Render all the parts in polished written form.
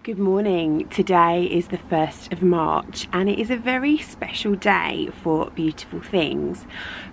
Good morning. Today is the 1st of March and it is a very special day for beautiful things.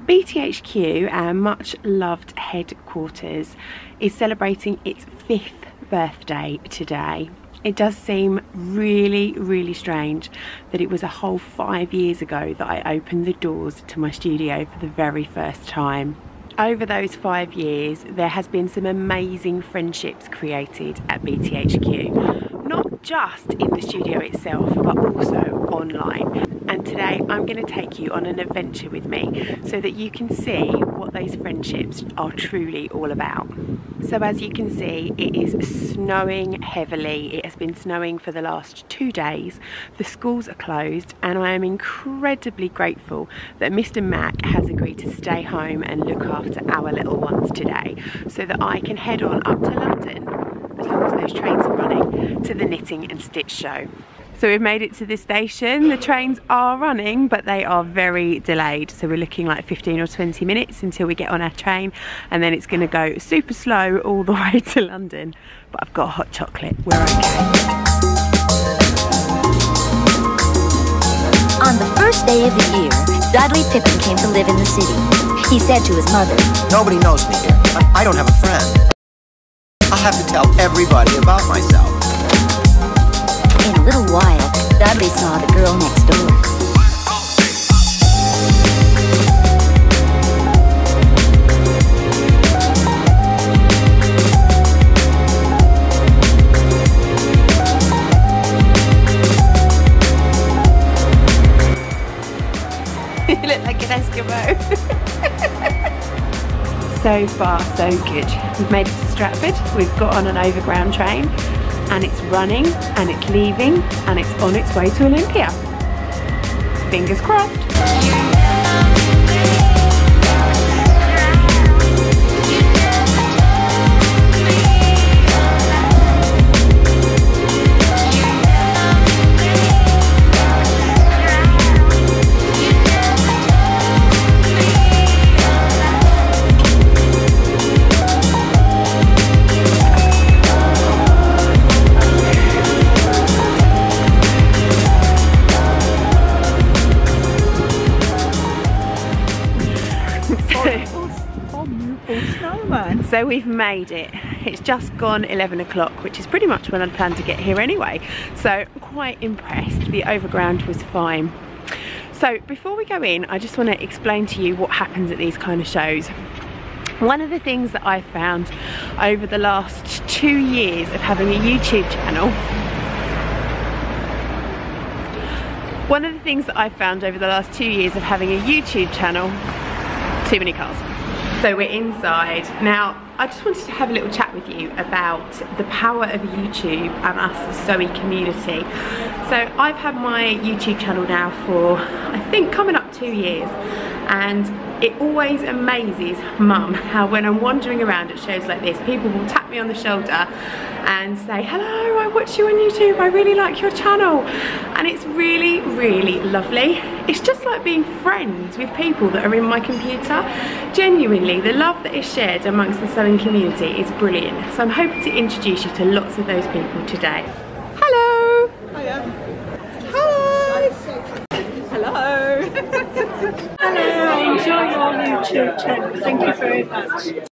BTHQ, our much loved headquarters, is celebrating its 5th birthday today. It does seem really strange that it was a whole 5 years ago that I opened the doors to my studio for the very first time. Over those 5 years, there has been some amazing friendships created at BTHQ. Not just in the studio itself, but also online. And today I'm going to take you on an adventure with me so that you can see what those friendships are truly all about. So as you can see, it is snowing heavily. It has been snowing for the last 2 days. The schools are closed and I am incredibly grateful that Mr. Mac has agreed to stay home and look after our little ones today so that I can head on up to London, as long as those trains are running, to the knitting and stitch show. So we've made it to the station. The trains are running, but they are very delayed. So we're looking like 15 or 20 minutes until we get on our train, and then it's going to go super slow all the way to London. But I've got a hot chocolate. We're okay. On the first day of the year, Dudley Pippin came to live in the city. He said to his mother, "Nobody knows me here. I don't have a friend. I'll have to tell everybody about myself." In a little while, Dudley saw the girl next door. You look like an Eskimo. So far, so good. We've made it to Stratford. We've got on an overground train. And it's running, and it's leaving, and it's on its way to Olympia. Fingers crossed. So we've made it. It's just gone 11 o'clock, which is pretty much when I'd planned to get here anyway. So I'm quite impressed. The overground was fine. So before we go in, I just want to explain to you what happens at these kind of shows. One of the things that I've found over the last 2 years of having a YouTube channel, too many cars. So we're inside. Now, I just wanted to have a little chat with you about the power of YouTube and us, the Zoe community. So I've had my YouTube channel now for, I think, coming up 2 years. And it always amazes Mum how when I'm wandering around at shows like this, people will tap me on the shoulder and say, "Hello, I watch you on YouTube, I really like your channel." And it's really lovely. It's just like being friends with people that are in my computer. Genuinely, the love that is shared amongst the sewing community is brilliant. So I'm hoping to introduce you to lots of those people today. Hello! Hiya. Hi! Hello! Hello, I enjoy your YouTube channel. Thank you very much.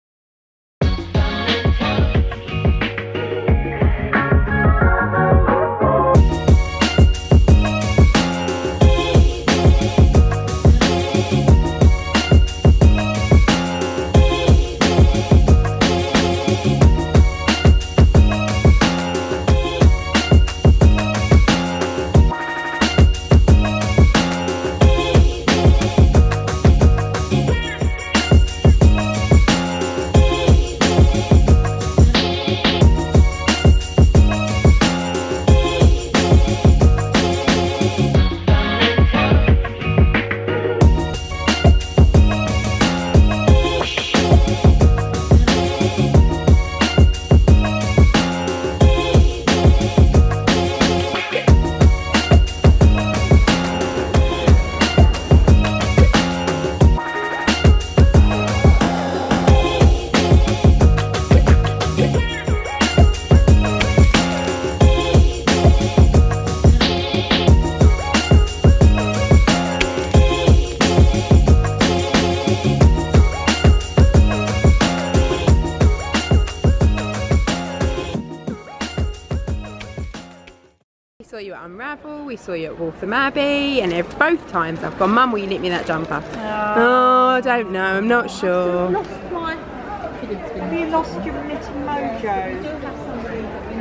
We saw you at Unravel, we saw you at Waltham Abbey, and both times I've gone, Mum, will you knit me that jumper? Oh, I don't know, I'm not sure. Have you lost your knitting mojo?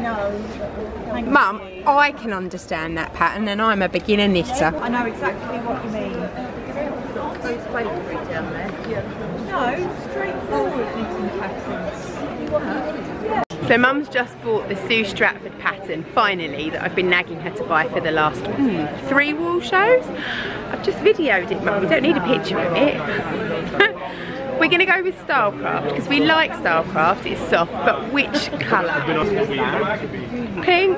No. Mum, I can understand that pattern and I'm a beginner knitter. I know exactly what you mean. No, straightforward knitting patterns. So Mum's just bought the Sue Stratford pattern, finally, that I've been nagging her to buy for the last 3 wall shows. I've just videoed it, Mum, you don't need a picture of it. We're going to go with Stylecraft, because we like Stylecraft, it's soft, but which colour? Pink,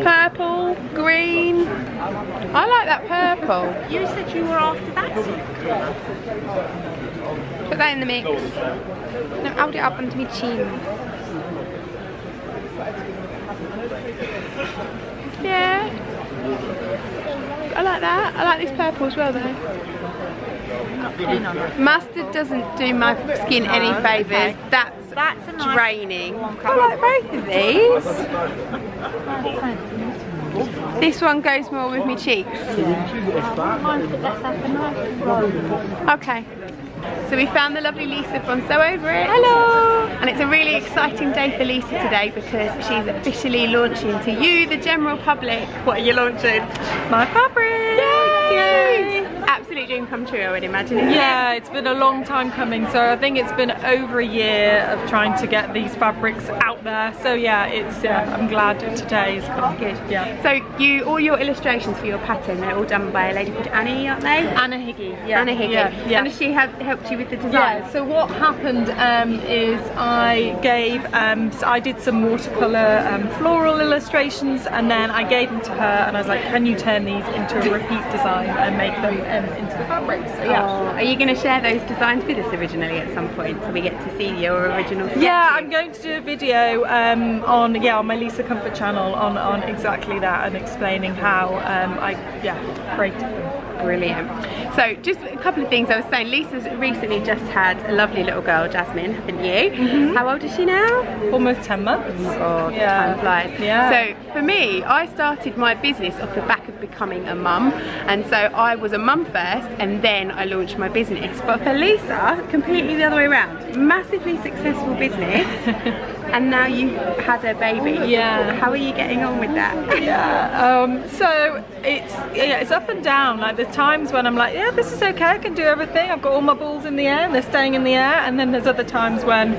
purple, green. I like that purple. You said you were after that colour. Put that in the mix. No, hold it up onto my chin. Yeah. I like that. I like this purple as well though. Mustard doesn't do my skin any favours. That's a nice draining. I like both of these. This one goes more with my cheeks. Okay. So we found the lovely Lisa from So Over It. Hello! And it's a really exciting day for Lisa today because she's officially launching to you, the general public. What are you launching? My fabric! Yay! Absolute dream come true, I would imagine. Yeah, it's been a long time coming. So I think it's been over a year of trying to get these fabrics out there. So yeah, I'm glad today is coming. Good. Yeah. So all your illustrations for your pattern, they're all done by a lady called Annie, aren't they? Anna Higgy. Yeah. Anna Higgy. Yeah. And does she helped you with the design? Yeah, so what happened is I did some watercolour floral illustrations, and then I gave them to her and I was like, can you turn these into a repeat design and make them into the fabric? So yeah. Oh, are you going to share those designs with us originally at some point so we get to see your original sketches? Yeah, I'm going to do a video on my Lisa Comfort channel on exactly that and explaining how I created them. Brilliant. So just a couple of things I was saying. Lisa's recently just had a lovely little girl, Jasmine, haven't you? How old is she now? Almost 10 months. Oh my God, time flies. Yeah. So for me, I started my business off the back of becoming a mum, and so I was a mum first and then I launched my business. But for Lisa, completely the other way around. Massively successful business. And now you've had a baby. Yeah. How are you getting on with that? Yeah. So it's up and down. Like there's times when I'm like, yeah, this is okay. I can do everything. I've got all my balls in the air and they're staying in the air. And then there's other times when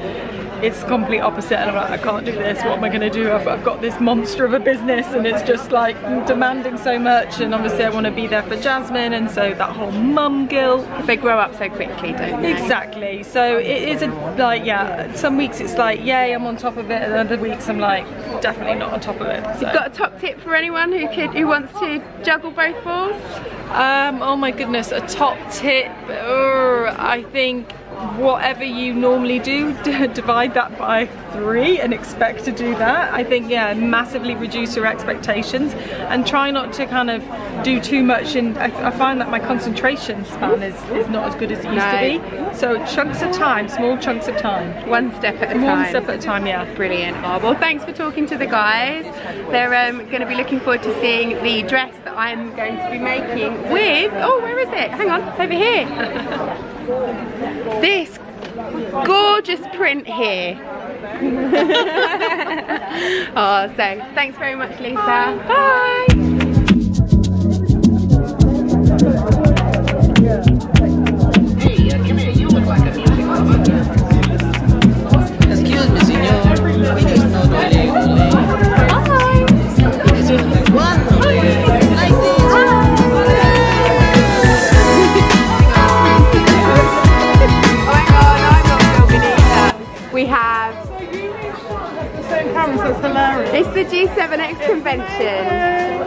it's complete opposite and I'm like, I can't do this. What am I going to do? I've got this monster of a business and it's just like demanding so much. And obviously I want to be there for Jasmine, and so that whole mum guilt. They grow up so quickly, don't they? Exactly. So it is some weeks it's like, yay, I'm on top of it, and other weeks I'm like, definitely not on top of it. So. You've got a top tip for anyone who wants to juggle both balls? Oh my goodness, a top tip. I think whatever you normally do, divide that by 3 and expect to do that. I think, yeah, massively reduce your expectations and try not to kind of do too much. And I find that my concentration span is not as good as it used to be. So chunks of time, small chunks of time. One step at a time. One step at a time, yeah. Brilliant. Oh, well, thanks for talking to the guys. They're going to be looking forward to seeing the dress that I'm going to be making with, oh, where is it? Hang on, it's over here. This gorgeous print here. Oh, so thanks very much, Lisa. Bye. Excuse me, senor. It is not ole ole. It is only one ole. Like this. We have. The same camera, so it's hilarious. It's the G7X convention.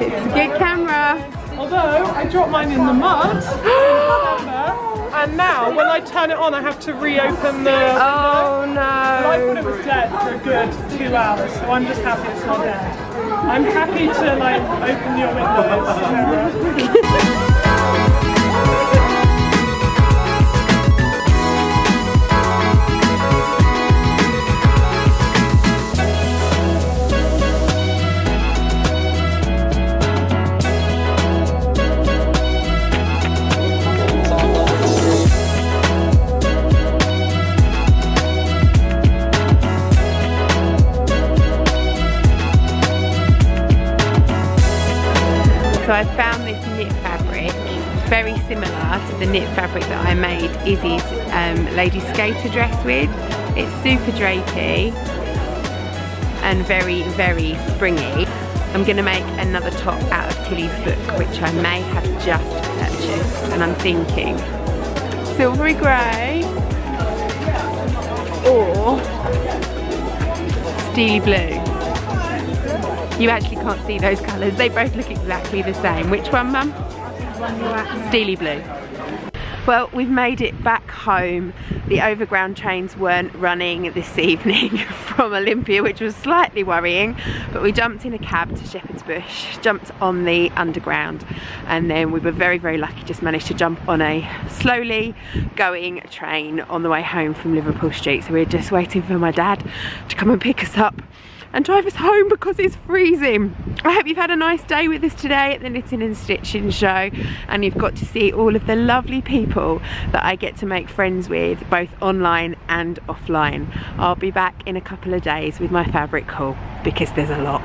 It's a good camera. Although I dropped mine in the mud, and now when I turn it on, I have to reopen the. Oh no! I thought it was dead for a good 2 hours, so I'm just happy it's not dead. I'm happy to like open your windows. So I found this knit fabric, very similar to the knit fabric that I made Izzy's lady skater dress with. It's super drapey and very, very springy. I'm going to make another top out of Tilly's book, which I may have just purchased, and I'm thinking silvery grey or steely blue. You actually can't see those colours, they both look exactly the same. Which one, Mum? Steely blue. Well, we've made it back home. The overground trains weren't running this evening from Olympia, which was slightly worrying, but we jumped in a cab to Shepherd's Bush, jumped on the underground, and then we were very, very lucky, just managed to jump on a slowly going train on the way home from Liverpool Street. So we're just waiting for my dad to come and pick us up and drive us home because it's freezing. I hope you've had a nice day with us today at the Knitting and Stitching show, and you've got to see all of the lovely people that I get to make friends with, both online and offline. I'll be back in a couple of days with my fabric haul because there's a lot.